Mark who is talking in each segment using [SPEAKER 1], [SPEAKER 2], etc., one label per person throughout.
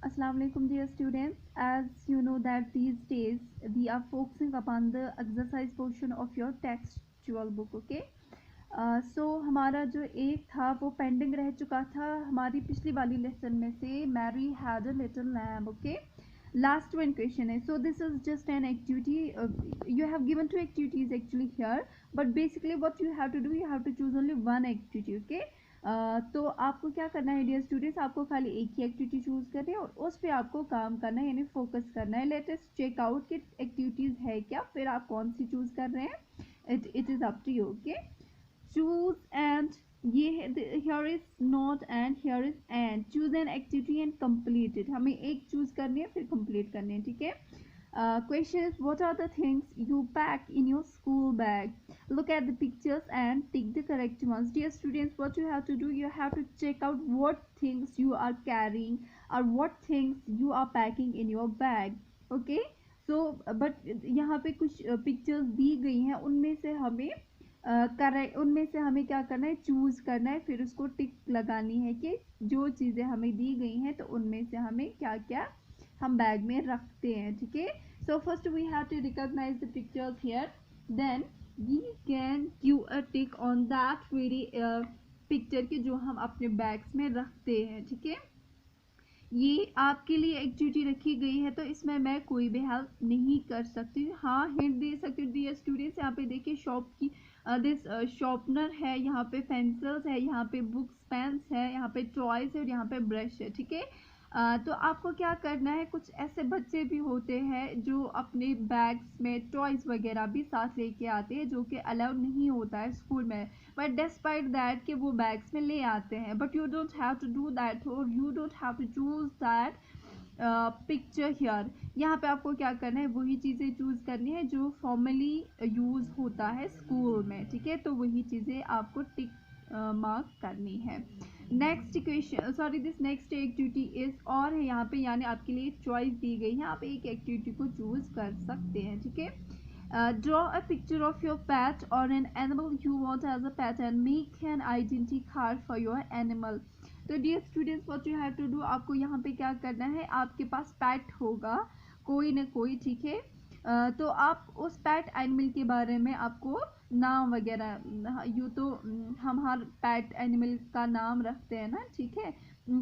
[SPEAKER 1] Assalamu alaikum dear students. As you know that these days we are focusing upon the exercise portion of your textual book. Okay. So हमारा जो एक था वो pending रह चुका था हमारी पिछली वाली लेसन में से Mary had a little lamb. Okay. Last one question है. So this is just an activity. You have given two activities actually here, but basically what you have to do, you have to choose only one activity. Okay. तो आपको क्या करना है dear students, आपको खाली एक ही activity choose करनी है और उस पर आपको काम करना है, यानी फोकस करना है. लेट अस चेक आउट कि एक्टिविटीज है क्या, फिर आप कौन सी चूज कर रहे हैं. It is up to you. Okay. Choose and ये here is not and here is and. Choose an activity and complete it. हमें एक चूज करनी है फिर कंप्लीट करनी है. ठीक है. Question is, what are the things you pack in your school bag? Look at the pictures and tick the correct ones. Dear students, what you have to do, you have to check out what things you are carrying or what things you are packing in your bag. Okay. So but यहाँ पे कुछ pictures दी गई हैं, उनमें से हमें correct उनमें से हमें क्या करना है, चूज करना है, फिर उसको टिक लगानी है कि जो चीज़ें हमें दी गई हैं तो उनमें से हमें क्या क्या हम बैग में रखते हैं. ठीक है. So first we have to recognise the pictures here, then we can give a tick on that very picture के जो हम अपने बैग्स में रखते हैं. ठीक है. ये आपके लिए एक्टिविटी रखी गई है तो इसमें मैं कोई भी हेल्प नहीं कर सकती. हाँ, हिंट दे सकती हूँ डियर स्टूडेंट्स. यहाँ पे देखिए शॉप की दिस शॉर्पनर है, यहाँ पे पेंसिल्स है, यहाँ पे बुक्स पेन्स है, यहाँ पे टॉयज है और यहाँ पे ब्रश है. ठीक है. तो आपको क्या करना है, कुछ ऐसे बच्चे भी होते हैं जो अपने बैग्स में टॉयज वगैरह भी साथ लेके आते हैं जो कि अलाउड नहीं होता है स्कूल में, बट डिस्पाइट दैट कि वो बैग्स में ले आते हैं. But you don't have to do that और you don't have to choose that picture here. यहाँ पे आपको क्या करना है, वही चीज़ें चूज करनी है जो फॉर्मली यूज होता है स्कूल में. ठीक है. तो वही चीज़ें आपको टिक मार्क करनी है. Next question, sorry this next activity is और है यहाँ पे, यानी आपके लिए चॉइस दी गई है, आप एक एक्टिविटी को चूज कर सकते हैं. ठीक है. Draw a picture of your pet or an animal you want as a pet and make an identity card for your animal. तो dear students, what you have to do, आपको यहाँ पे क्या करना है, आपके पास पेट होगा कोई ना कोई. ठीक है. तो आप उस पेट एनिमल के बारे में आपको नाम वगैरह, यू तो हम हर पेट एनिमल का नाम रखते हैं ना. ठीक है.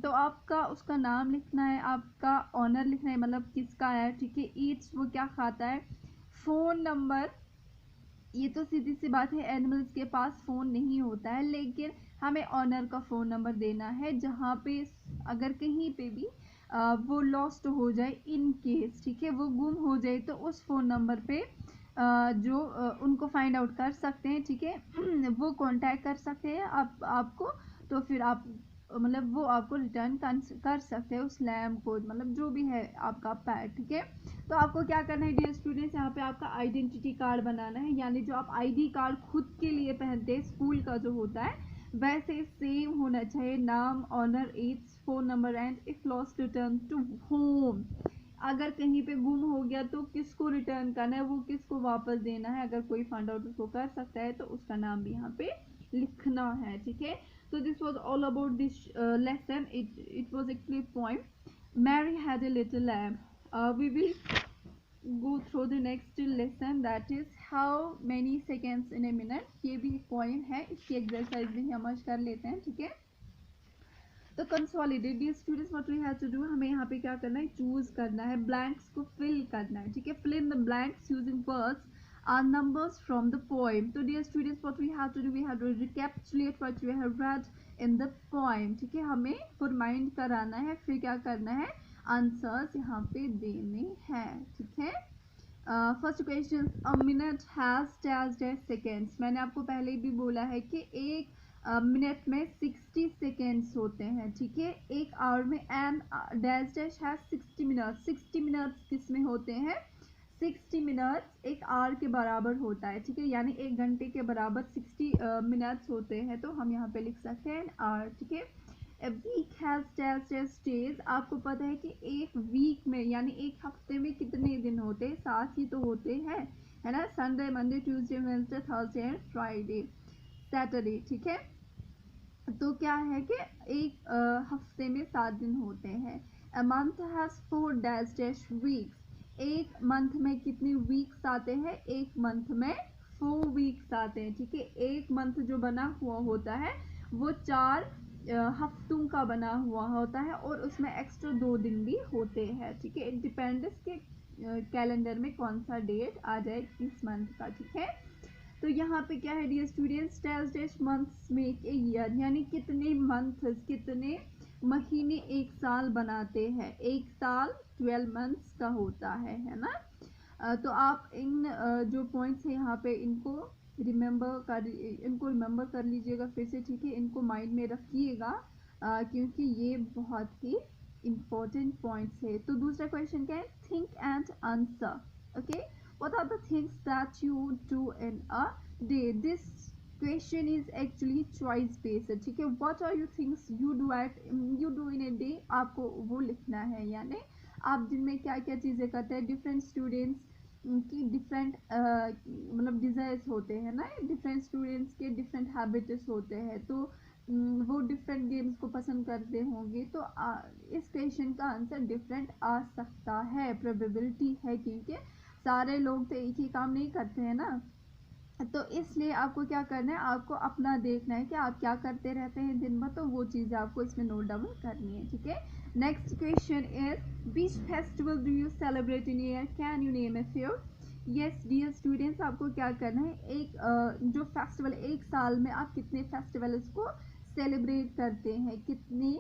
[SPEAKER 1] तो आपका उसका नाम लिखना है, आपका ऑनर लिखना है, मतलब किसका है. ठीक है. ईट्स, वो क्या खाता है, फ़ोन नंबर, ये तो सीधी सी बात है एनिमल्स के पास फ़ोन नहीं होता है, लेकिन हमें ऑनर का फ़ोन नंबर देना है जहाँ पे अगर कहीं पे भी वो लॉस्ट हो जाए, इन केस. ठीक है. वो गुम हो जाए तो उस फ़ोन नंबर पे जो उनको फाइंड आउट कर सकते हैं. ठीक है. वो कांटेक्ट कर सकते हैं आपको, तो फिर आप मतलब वो आपको रिटर्न कर सकते हैं उस लैम्प को, मतलब जो भी है आपका पैट. ठीक है. तो आपको क्या करना है डियर स्टूडेंट्स, यहाँ पे आपका आइडेंटिटी कार्ड बनाना है, यानी जो आप आईडी कार्ड खुद के लिए पहनते हैं स्कूल का जो होता है वैसे सेम होना चाहिए. नाम, owner, age, phone number and if lost return to home. अगर कहीं पे गुम हो गया तो किसको रिटर्न करना है, वो किसको वापस देना है, अगर कोई फाइंड आउट उसको कर सकता है तो उसका नाम भी यहाँ पे लिखना है. ठीक है. So this was all about this lesson. It was actually a poem. Mary had a little lamb. We will go through the next lesson, that is how many seconds in a minute. ये भी एक poem है, इसकी exercise भी हम आज कर लेते हैं. ठीक है. तो consolidate dear students, what we have to do, हमें यहाँ पे क्या करना है, चूज करना है, ब्लैंक्स को फिल करना है. ठीक है. Fill in the blanks using words are numbers from the poem. So dear students, what we have to do, we have to recapitulate what we have read in the poem. ठीक है. हमें remind कराना है, फिर क्या करना है, answers यहाँ पे देने हैं. ठीक है. First question, a minute has dash dash seconds. मैंने आपको पहले भी बोला है कि एक मिनट में 60 सेकेंड्स होते हैं. ठीक है. एक आवर में an dash dash has 60 minutes. 60 minutes किस में होते हैं, 60 मिनट्स एक आवर के बराबर होता है. ठीक है. यानी एक घंटे के बराबर 60 मिनट्स होते हैं, तो हम यहाँ पे लिख सकते हैं आवर. ठीक है. A week has days. आपको पता है कि एक वीक में यानी एक हफ्ते में कितने दिन होते हैं, 7 ही तो होते हैं, है ना. Sunday, Monday, Tuesday, Wednesday, Thursday and Friday, Saturday. ठीक है. तो क्या है कि एक हफ्ते में 7 दिन होते हैं। A month has 4 dash dash weeks. एक मंथ में कितने वीक्स आते हैं? एक मंथ में 4 वीक्स आते हैं, ठीक है। एक मंथ जो बना हुआ होता है वो 4 हफ्तों का बना हुआ होता है और उसमें एक्स्ट्रा 2 दिन भी होते हैं, ठीक है। इट डिपेंड्स के कैलेंडर में कौन सा डेट आ जाए किस मंथ का, ठीक है। तो यहाँ पे क्या है dear students, dash dash months make a year, यानी कितने मंथ्स, कितने महीने एक साल बनाते हैं। एक साल 12 मंथ्स का होता है ना। तो आप इन जो पॉइंट्स है यहाँ पे इनको रिमेम्बर कर लीजिएगा फिर से, ठीक है। इनको माइंड में रखिएगा क्योंकि ये बहुत ही इम्पोर्टेंट पॉइंट्स है। तो दूसरा क्वेश्चन क्या है? Think and answer, okay. What are the things that you do in a day? This question is actually choice based, ठीक है। What are you things you do in a day? आपको वो लिखना है, यानी आप दिन में क्या क्या चीज़ें करते हैं। डिफरेंट स्टूडेंट्स की डिफरेंट मतलब डिज़ायर्स होते हैं ना, डिफरेंट स्टूडेंट्स के डिफरेंट हैबिट्स होते हैं। तो वो डिफरेंट गेम्स को पसंद करते होंगे। तो इस क्वेश्चन का आंसर डिफरेंट आ सकता है, प्रोबेबिलिटी है, क्योंकि सारे लोग तो एक ही काम नहीं करते हैं ना। तो इसलिए आपको क्या करना है, आपको अपना देखना है कि आप क्या करते रहते हैं दिन भर। तो वो चीज़ आपको इसमें नोट डाउन करनी है, ठीक है। Next question is which festival do you celebrate in year? Can you name a few? Yes dear students, आपको क्या करना है, एक जो फेस्टिवल, एक साल में आप कितने फेस्टिवल्स को सेलिब्रेट करते हैं, कितने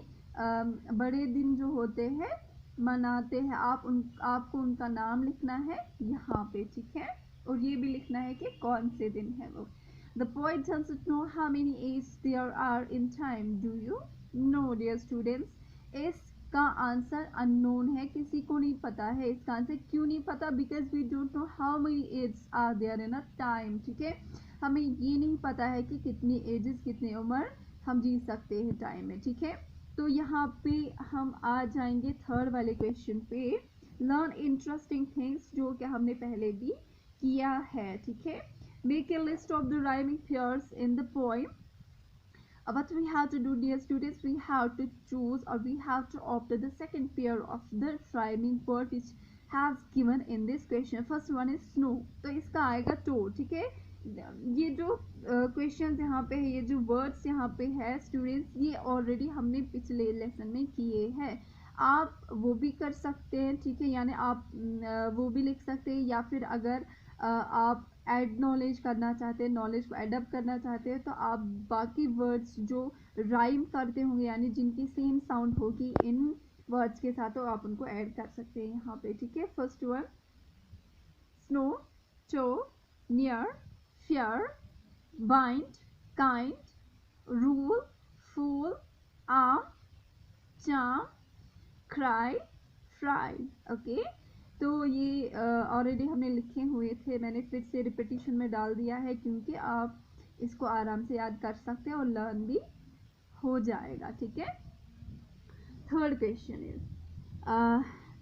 [SPEAKER 1] बड़े दिन जो होते हैं मनाते हैं, आपको उनका नाम लिखना है यहाँ पे, ठीक है। और ये भी लिखना है कि कौन से दिन है वो। The poet doesn't know how many ages there are in time, do you know dear students? इसका आंसर अननोन है, किसी को नहीं पता है इसका आंसर। क्यों नहीं पता? Because we don't know how many ages are there in a time, ठीक है। हमें ये नहीं पता है कि कितनी एजेस, कितनी उम्र हम जी सकते हैं टाइम में, ठीक है। तो यहाँ पे हम आ जाएंगे थर्ड वाले क्वेश्चन पे, लर्न इंटरेस्टिंग थिंग्स, जो कि हमने पहले भी किया है, ठीक है। Make a list of the rhyming pairs in the poem. What we have to do dear students, we have to choose or we have to opt the second pair of the rhyming word which has given in this question. First one is snow, तो इसका आएगा to, ठीक है। ये जो question यहाँ पे है, ये जो वर्ड्स यहाँ पे है स्टूडेंट्स, ये ऑलरेडी हमने पिछले लेसन में किए हैं। आप वो भी कर सकते हैं, ठीक है, यानी आप वो भी लिख सकते हैं, या फिर अगर आप ऐड नॉलेज करना चाहते हैं, नॉलेज को एडअप करना चाहते हैं, तो आप बाकी वर्ड्स जो राइम करते होंगे, यानी जिनकी सेम साउंड होगी इन वर्ड्स के साथ, तो आप उनको ऐड कर सकते हैं यहाँ पे, ठीक है। First one snow, toe, near, fear, bind, kind, rule, fool, arm, charm, cry, fry, okay. तो ये ऑलरेडी हमने लिखे हुए थे, मैंने फिर से रिपीटिशन में डाल दिया है क्योंकि आप इसको आराम से याद कर सकते हैं और लर्न भी हो जाएगा, ठीक है। थर्ड क्वेश्चन इज,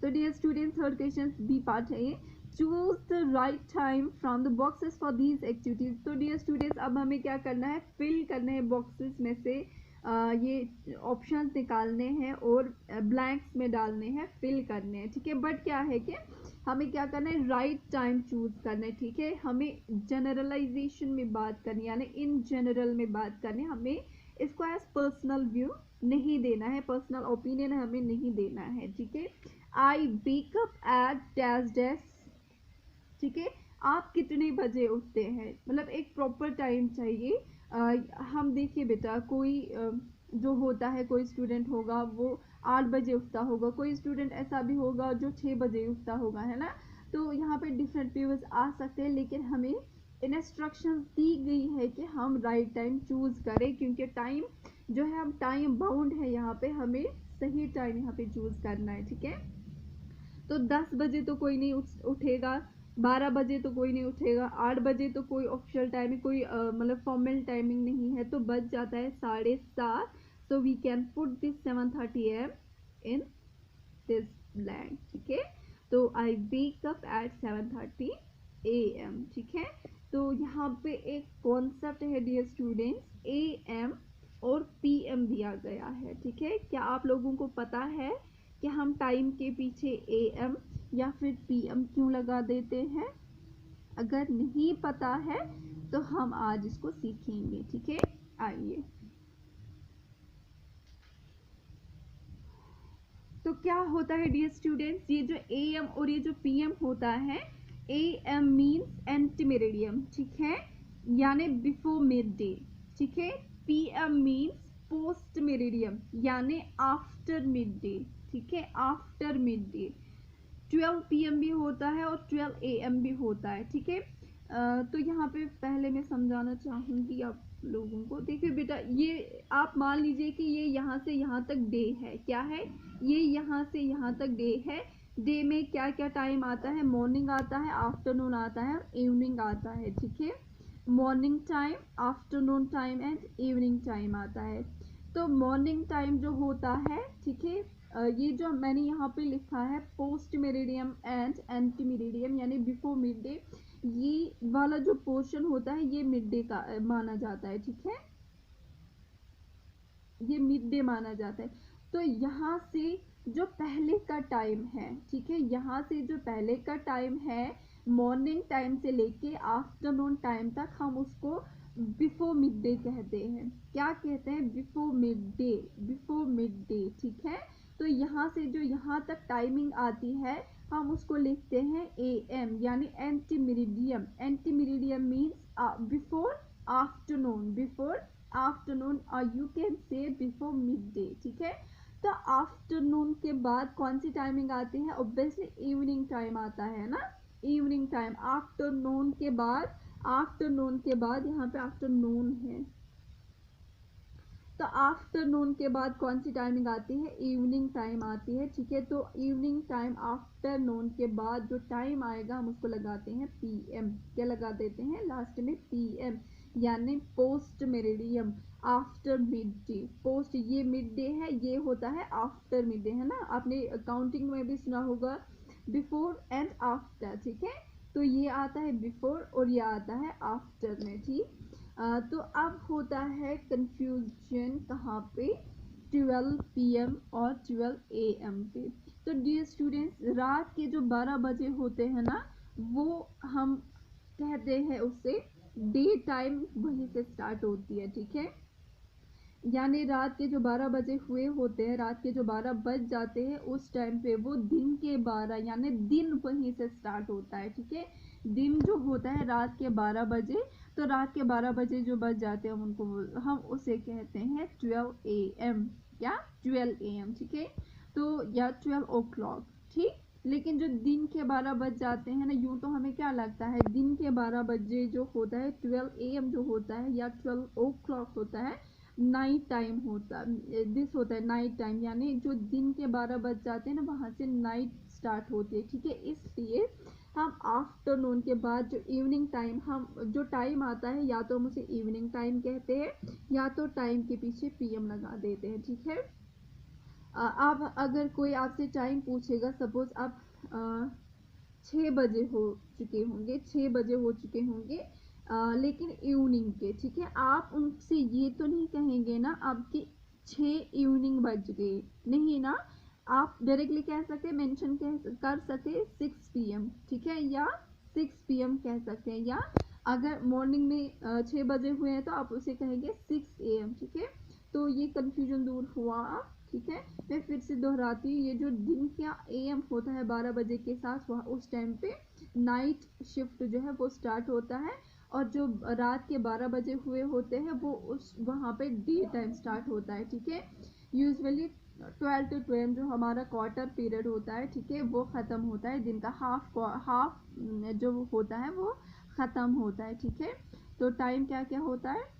[SPEAKER 1] तो dear student, third question B part है ये, choose the right time from the boxes for these activities. तो डियर स्टूडेंट्स, अब हमें क्या करना है, फिल करने हैं बॉक्सेस में से ये ऑप्शंस निकालने हैं और ब्लैंक्स में डालने हैं, फिल करने हैं, ठीक है। बट क्या है कि हमें क्या करना है, राइट टाइम चूज करना है, ठीक है। हमें जनरलाइजेशन में बात करनी है, यानी इन जनरल में बात करनी है, हमें इसको एज पर्सनल व्यू नहीं देना है, पर्सनल ओपिनियन हमें नहीं देना है, ठीक है। I wake up at dash dash, ठीक है। आप कितने बजे उठते हैं, मतलब एक प्रॉपर टाइम चाहिए। हम देखिए बेटा, कोई जो होता है, कोई स्टूडेंट होगा वो 8 बजे उठता होगा, कोई स्टूडेंट ऐसा भी होगा जो 6 बजे उठता होगा, है ना। तो यहाँ पे डिफरेंट व्यूज आ सकते हैं, लेकिन हमें इंस्ट्रक्शंस दी गई है कि हम राइट टाइम चूज करें, क्योंकि टाइम जो है, हम टाइम बाउंड है यहाँ पे, हमें सही टाइम यहाँ पे चूज करना है, ठीक है। तो 10 बजे तो कोई नहीं उठेगा, 12 बजे तो कोई नहीं उठेगा, 8 बजे तो कोई ऑफिशियल टाइमिंग, कोई मतलब फॉर्मल टाइमिंग नहीं है, तो बच जाता है 7:30। So we can put this 7:30 AM in this blank, ठीक है। तो I wake up at 7:30 AM, ठीक है। तो यहाँ पे एक कॉन्सेप्ट है डियर स्टूडेंट्स, AM और PM दिया गया है। ठीक है, क्या आप लोगों को पता है कि हम टाइम के पीछे AM या फिर PM क्यों लगा देते हैं? अगर नहीं पता है तो हम आज इसको सीखेंगे। ठीक है, आइए। तो क्या होता है डियर स्टूडेंट्स, ये जो AM और ये जो PM होता है, AM मीन्स एंटी मेरिडियम, ठीक है, यानी बिफोर मिड डे। ठीक है, PM मीन्स पोस्ट मेरिडियम यानी आफ्टर मिड डे। ठीक है, आफ्टर मिड डे 12 PM भी होता है और 12 AM भी होता है। ठीक है, तो यहाँ पे पहले मैं समझाना चाहूँगी आप लोगों को। देखिए बेटा, ये आप मान लीजिए कि ये यहाँ से यहाँ तक डे है। क्या है ये? यहाँ से यहाँ तक डे है। डे में क्या क्या टाइम आता है? मॉर्निंग आता है, आफ्टरनून आता है और इवनिंग आता है। ठीक है, morning time, afternoon time and evening time आता है। तो मॉर्निंग टाइम जो होता है, ठीक है, ये जो मैंने यहाँ पे लिखा है post meridiem and anti meridiem यानी बिफोर मिड डे, ये वाला जो पोर्शन होता है ये मिड डे का माना जाता है। ठीक है, ये मिड डे माना जाता है। तो यहाँ से जो पहले का टाइम है, ठीक है, यहाँ से जो पहले का टाइम है मॉर्निंग टाइम से लेके आफ्टरनून टाइम तक, हम उसको बिफोर मिड डे कहते हैं। क्या कहते हैं? Before mid day, before midday. ठीक है, तो यहाँ से जो यहाँ तक टाइमिंग आती है हम उसको लिखते हैं AM यानी ante meridiem. Ante meridiem means before afternoon, before afternoon, और you can say before midday. ठीक है, तो आफ्टरनून के बाद कौन सी टाइमिंग आती है? ऑब्वियसली इवनिंग टाइम आता है ना, इवनिंग टाइम। आफ्टरनून के बाद, आफ्टरनून के बाद यहाँ पे आफ्टरनून है, तो आफ्टरनून के बाद कौन सी टाइमिंग आती है? इवनिंग टाइम आती है। ठीक है, तो इवनिंग टाइम आफ्टरनून के बाद जो टाइम आएगा हम उसको लगाते हैं PM। क्या लगा देते हैं लास्ट में? PM यानी post meridiem, after mid day. Post ये मिड डे है, ये होता है आफ्टर मिड डे, है ना, आपने काउंटिंग में भी सुना होगा बिफोर एंड आफ्टर। ठीक है, तो ये आता है बिफोर और ये आता है आफ्टर में। ठीक, तो अब होता है कंफ्यूजन कहाँ पे? 12 PM और 12 AM पे। तो डियर स्टूडेंट्स, रात के जो 12 बजे होते हैं ना, वो हम कहते हैं उससे डे टाइम, वहीं से स्टार्ट होती है। ठीक है, यानी रात के जो 12 बजे हुए होते हैं, रात के जो 12 बज जाते हैं, उस टाइम पे वो दिन के 12 यानी दिन वहीं से स्टार्ट होता है। ठीक है, दिन जो होता है रात के 12 बजे, तो रात के 12 बजे जो बज जाते हैं हम उसे कहते हैं 12 AM। क्या? 12 AM। ठीक है, तो या 12 o'clock। ठीक, लेकिन जो दिन के 12 बज जाते हैं ना, यूं तो हमें क्या लगता है दिन के 12 बजे जो होता है 12 AM जो होता है या 12 o'clock होता है, नाइट टाइम होता, दिस होता है नाइट टाइम, यानी जो दिन के 12 बज जाते हैं ना, वहाँ से नाइट स्टार्ट होती है। ठीक है, इसलिए हम आफ्टरनून के बाद जो इवनिंग टाइम, हम जो टाइम आता है या तो हम उसे इवनिंग टाइम कहते हैं या तो टाइम के पीछे PM लगा देते हैं। ठीक है, आप अगर कोई आपसे टाइम पूछेगा, सपोज आप 6 बजे हो चुके होंगे, 6 बजे हो चुके होंगे, लेकिन इवनिंग के, ठीक है, आप उनसे ये तो नहीं कहेंगे ना आपके 6 इवनिंग बज गए, नहीं ना, आप डायरेक्टली कह सकते, मेंशन कर सकते 6 PM। ठीक है, या 6 PM कह सकते हैं, या अगर मॉर्निंग में 6 बजे हुए हैं तो आप उसे कहेंगे 6 AM। ठीक है, तो ये कंफ्यूजन दूर हुआ। ठीक है, मैं फिर से दोहराती हूँ, ये जो दिन का AM होता है 12 बजे के साथ, वह उस टाइम पे नाइट शिफ्ट जो है वो स्टार्ट होता है, और जो रात के 12 बजे हुए होते हैं वो उस वहाँ पे डे टाइम स्टार्ट होता है। ठीक है, यूजुअली 12 to 12 जो हमारा क्वार्टर पीरियड होता है, ठीक है, वो ख़त्म होता है, दिन का हाफ जो होता है वो ख़त्म होता है। ठीक है, तो टाइम क्या क्या होता है?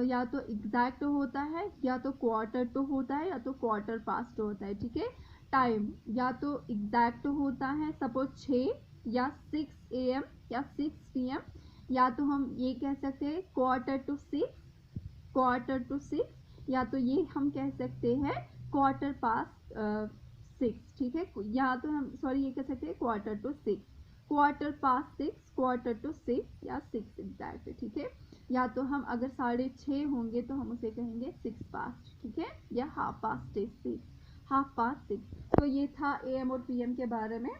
[SPEAKER 1] या तो एग्जैक्ट होता है, या तो क्वार्टर टू होता है, या तो क्वार्टर पास्ट होता है। ठीक है, टाइम या तो एग्जैक्ट होता है, सपोज 6 या 6 AM या 6 PM, या तो हम ये कह सकते हैं क्वार्टर टू 6, क्वार्टर टू 6, या तो ये हम कह सकते हैं क्वार्टर पास्ट 6। ठीक है, या तो हम सॉरी ये कह सकते हैं quarter to 6, quarter past 6, quarter to 6 या 6 एग्जैक्ट। ठीक है, या तो हम अगर 6:30 होंगे तो हम उसे कहेंगे 6 past, ठीक है, या 6:30, 6:30। तो ये था AM और PM के बारे में।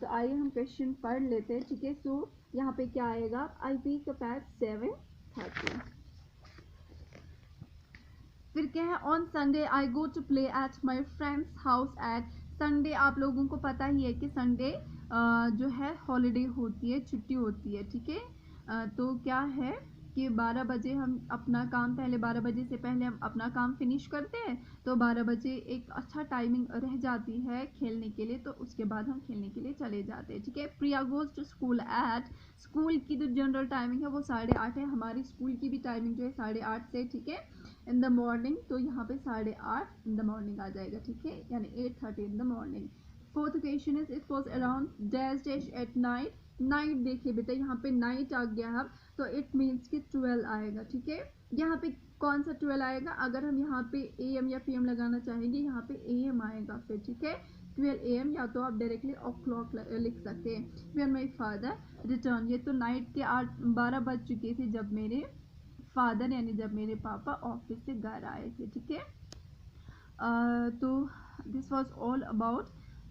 [SPEAKER 1] तो आइए हम क्वेश्चन पढ़ लेते हैं, ठीक है। सो यहाँ पे क्या आएगा, आई वेक अप एट 7:30। फिर क्या है, on Sunday I go to play at my friends house at Sunday. आप लोगों को पता ही है कि संडे जो है हॉलीडे होती है, छुट्टी होती है, ठीक है। तो क्या है कि 12 बजे हम अपना काम, पहले 12 बजे से पहले हम अपना काम फिनिश करते हैं, तो 12 बजे एक अच्छा टाइमिंग रह जाती है खेलने के लिए, तो उसके बाद हम खेलने के लिए चले जाते हैं, ठीक है। Priya goes to school at, school की जो जनरल टाइमिंग है वो 8:30 है, हमारी स्कूल की भी टाइमिंग जो है 8:30 से, ठीक है, इन द मॉर्निंग। तो यहाँ पे 8:30 इन द मॉर्निंग आ जाएगा, ठीक है, यानी 8:30 in the morning. Fourth question is it was around dash dash at night. Night देखिए बेटा, यहाँ पे नाइट आ गया है, तो इट मीन्स कि 12 आएगा, ठीक है। यहाँ पे कौन सा 12 आएगा, अगर हम यहाँ पे AM या PM लगाना चाहेंगे, यहाँ पे AM आएगा फिर, ठीक है, 12 AM, या तो आप डायरेक्टली o'clock लिख सकते हैं। व्हेन माय फादर रिटर्न, ये तो नाइट के 12 बज चुके थे जब मेरे फादर यानी जब मेरे पापा ऑफिस से घर आए थे, ठीक है। तो दिस वाज ऑल अबाउट,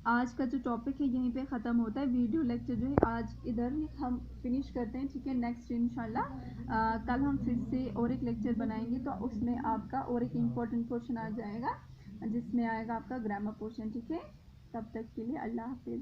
[SPEAKER 1] आज का जो टॉपिक है यहीं पे ख़त्म होता है। वीडियो लेक्चर जो है आज इधर ही हम फिनिश करते हैं, ठीक है। नेक्स्ट इंशाल्लाह कल हम फिर से और एक लेक्चर बनाएंगे, तो उसमें आपका और एक इम्पोर्टेंट क्वेश्चन आ जाएगा, जिसमें आएगा आपका ग्रामर पोर्शन, ठीक है। तब तक के लिए अल्लाह हाफिज़।